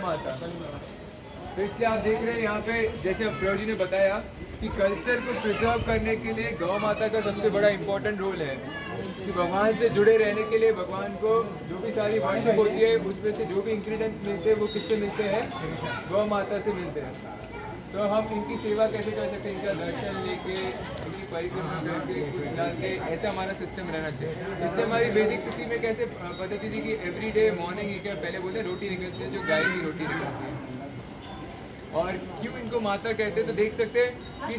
माता। तो इसलिए आप देख रहे हैं यहाँ पे, जैसे प्रभु जी ने बताया कि कल्चर को प्रिजर्व करने के लिए गौ माता का सबसे बड़ा इम्पोर्टेंट रोल है कि भगवान से जुड़े रहने के लिए भगवान को जो भी सारी वर्शिप होती है उसमें से जो भी इंग्रेडिएंट्स मिलते हैं वो किससे मिलते हैं, गौ माता से मिलते हैं। तो हम इनकी सेवा कैसे कर सकते हैं, इनका दर्शन लेके, इनकी परिक्रमा करके, कुछ डाल के, ऐसा हमारा सिस्टम रहना चाहिए। इसलिए हमारी वैदिक स्थिति में कैसे पद्धति थी कि एवरी डे मॉर्निंग क्या पहले बोलते हैं रोटी निकलती है, जो गाय की रोटी निकलती है। और क्यों इनको माता कहते हैं, तो देख सकते हैं कि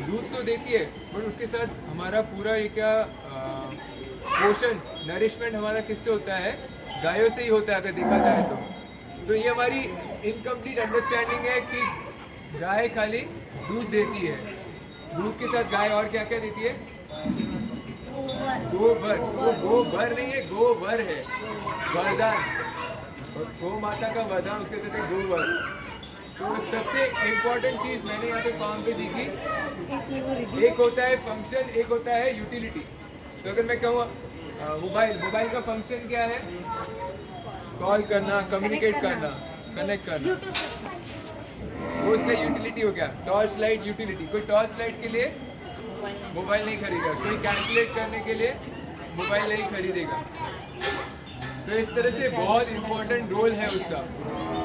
दूध तो देती है बट उसके साथ हमारा पूरा ये क्या पोषण, नरिशमेंट हमारा किससे होता है, गायों से ही होता है अगर देखा जाए तो ये हमारी इनकम्प्लीट अंडरस्टैंडिंग है कि गाय खाली दूध देती है, दूध के साथ गाय और क्या क्या देती है, गोबर। वो गोबर नहीं है, गोबर है, वरदान। और गौ माता का वरदान उसके कहते हैं गोबर। तो सबसे इम्पोर्टेंट चीज़ मैंने यहाँ पे फार्म पे सीखी, एक होता है फंक्शन, एक होता है यूटिलिटी। तो अगर मैं कहूँ मोबाइल का फंक्शन क्या है, कॉल करना, कम्युनिकेट करना, कनेक्ट करना, वो उसका यूटिलिटी हो गया। टॉर्च लाइट यूटिलिटी, कोई टॉर्च लाइट के लिए मोबाइल नहीं खरीदेगा, कोई कैलकुलेट करने के लिए मोबाइल नहीं खरीदेगा। तो इस तरह से बहुत इम्पोर्टेंट रोल है उसका,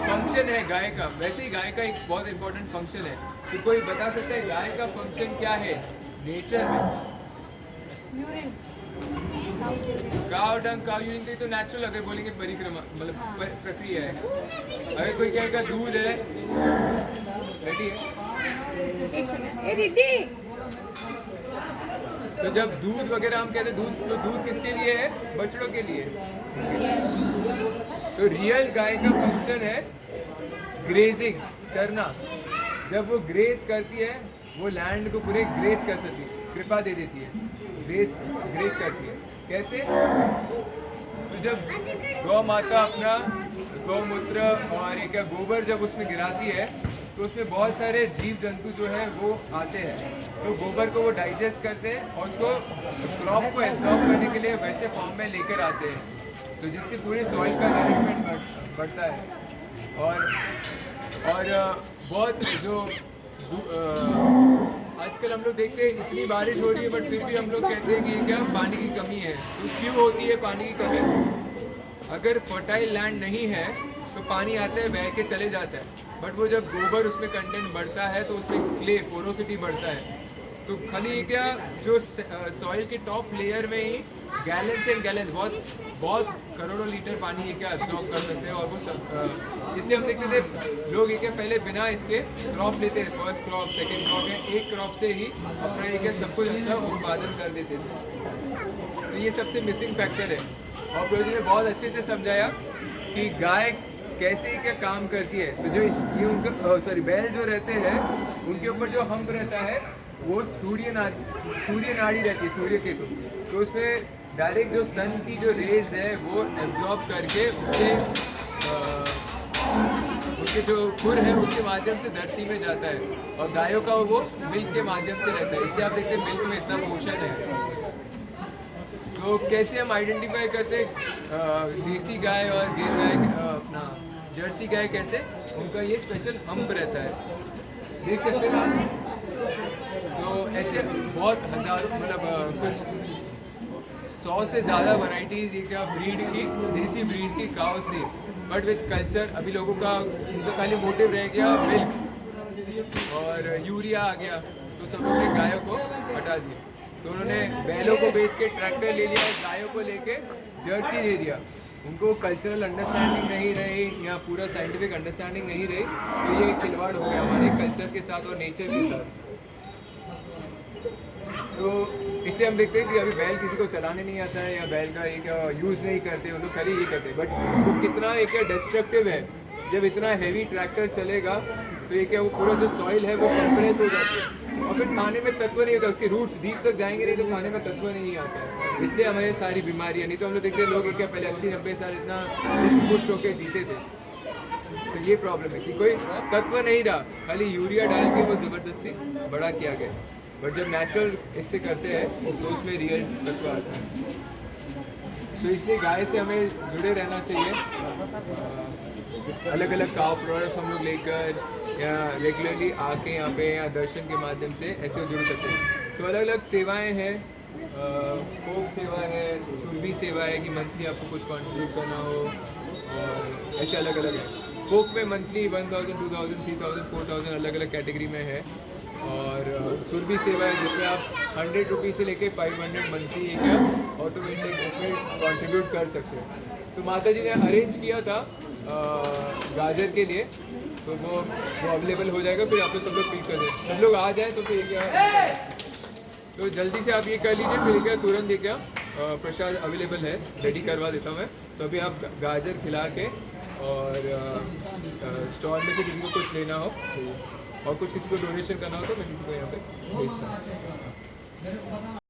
फंक्शन है गाय का। वैसे ही गाय का एक बहुत इम्पोर्टेंट फंक्शन है। तो कोई बता सकता है गाय का फंक्शन क्या है नेचर में? काव डंग, काव यूरिन तो नेचुरल अगर बोलेंगे परिक्रमा मतलब प्रक्रिया है। अगर कोई कहेगा दूध है, रेडी है, तो जब दूध वगैरह हम कहते हैं दूध, तो दूध किसके लिए है, बछड़ों के लिए। तो रियल गाय का फंक्शन है ग्रेजिंग, चरना। जब वो ग्रेस करती है, वो लैंड को पूरे ग्रेस कर सकती है, कृपा दे देती है, ग्रेस करती है। कैसे? तो जब गौ माता अपना गौमूत्र और एक गोबर जब उसमें गिराती है तो उसमें बहुत सारे जीव जंतु जो है वो आते हैं, तो गोबर को वो डाइजेस्ट करते हैं और उसको क्रॉप को एब्जॉर्ब करने के लिए वैसे फॉर्म में लेकर आते हैं, तो जिससे पूरे सॉइल का नरिशमेंट बढ़ता है। और बहुत जो आजकल हम लोग देखते हैं इतनी बारिश हो रही है बट फिर भी हम लोग कहते हैं कि ये क्या पानी की कमी है। तो क्यों होती है पानी की कमी? अगर फर्टाइल लैंड नहीं है तो पानी आता है, बह के चले जाता है, बट वो जब गोबर उसमें कंटेंट बढ़ता है तो उसमें क्ले पोरोसिटी बढ़ता है। तो खाली क्या जो सॉइल के टॉप लेयर में ही गैलेंस एंड गैलेंस, बहुत करोड़ों लीटर पानी ये क्या एब्जॉर्ब कर सकते हैं। और वो सब इसलिए हम देखते थे लोग ये क्या पहले बिना इसके क्रॉप लेते हैं, फर्स्ट क्रॉप, सेकेंड क्रॉप है, एक क्रॉप से ही अपना ये क्या सब कुछ अच्छा उत्पादन कर देते थे। तो ये सबसे मिसिंग फैक्टर है। और प्रभु जी ने बहुत अच्छे से समझाया कि गाय कैसे क्या काम करती है। तो जो ये उनका बैल जो रहते हैं उनके ऊपर जो हम्प रहता है वो सूर्य नाड़ी रहती है, सूर्य केतु। तो उसमें डायरेक्ट जो सन की जो रेज है वो एब्जॉर्ब करके उनके जो खुर है उसके माध्यम से धरती में जाता है, और गायों का वो मिल्क के माध्यम से रहता है। इसलिए आप देखते हैं मिल्क में इतना पोषण है। तो कैसे हम आइडेंटिफाई करते देसी गाय और गिर गाय, अपना जर्सी गाय, कैसे उनका ये स्पेशल हम्प रहता है, देख सकते हैं आप। तो ऐसे बहुत हजारों मतलब कुछ 100 से ज़्यादा वैरायटीज ये क्या ब्रीड की, देसी ब्रीड की काउस थी। बट विद कल्चर अभी लोगों का उनका खाली मोटिव रह गया मिल्क और यूरिया आ गया, तो सब लोगों ने गायों को हटा दिया। तो उन्होंने बैलों को बेच के ट्रैक्टर ले लिया, गायों को लेके जर्सी दे दिया। उनको कल्चरल अंडरस्टैंडिंग नहीं रही या पूरा साइंटिफिक अंडरस्टैंडिंग नहीं रही, तो ये खिलवाड़ हो गया हमारे कल्चर के साथ और नेचर के साथ। तो इसलिए हम देखते हैं कि अभी बैल किसी को चलाने नहीं आता है या बैल का एक यूज़ नहीं करते, उन लोग खाली ये करते हैं। बट वो कितना एक डिस्ट्रक्टिव है, जब इतना हैवी ट्रैक्टर चलेगा तो ये क्या वो पूरा जो सॉइल है वो कंप्रेस हो जाती है और फिर खाने में तत्व नहीं होता, उसके रूट्स डीप तक जाएंगे नहीं तो खाने में तत्व नहीं आता है। इसलिए हमारे सारी बीमारियाँ, नहीं तो हम लोग देखते हैं लोग क्या पहले 80-90 साल इतना पुष्ट होकर जीते थे। तो ये प्रॉब्लम है कि कोई तत्व नहीं रहा, खाली यूरिया डाल के वो ज़बरदस्ती बड़ा किया गया। बट जब नेचुरल इससे करते हैं तो उसमें रियल तत्व आता है। तो इसलिए गाय से हमें जुड़े रहना चाहिए। अलग अलग काव प्रोडक्ट्स हम लोग लेकर या रेगुलरली आके यहाँ पे या दर्शन के माध्यम से ऐसे जुड़ सकते हैं। तो अलग अलग सेवाएं हैं, फोक सेवा है, सुरभि सेवा है कि मंथली आपको कुछ कंट्रीब्यूट करना हो, और ऐसे अलग अलग है। फोक में मंथली 1000, 2000, 3000, 4000 अलग अलग कैटेगरी में है। और सुरभि सेवा है जिसमें आप 100 रुपीज़ से लेके 500 मंथली एक ऑटोमेटिक इसमें कंट्रीब्यूट कर सकते हैं। तो माता जी ने अरेंज किया था गाजर के लिए, तो वो अवेलेबल हो जाएगा। फिर आप लोग सब लोग पिक कर दें, सब लोग आ जाएँ तो फिर क्या, तो जल्दी से आप ये कर लीजिए। फिर क्या तुरंत ये क्या प्रसाद अवेलेबल है, रेडी करवा देता हूँ मैं। तो अभी आप गाजर खिला के और स्टॉल में से किसी को कुछ लेना हो और कुछ किसी को डोनेशन करना हो तो मैं किसी को यहाँ पे भेजता हूँ।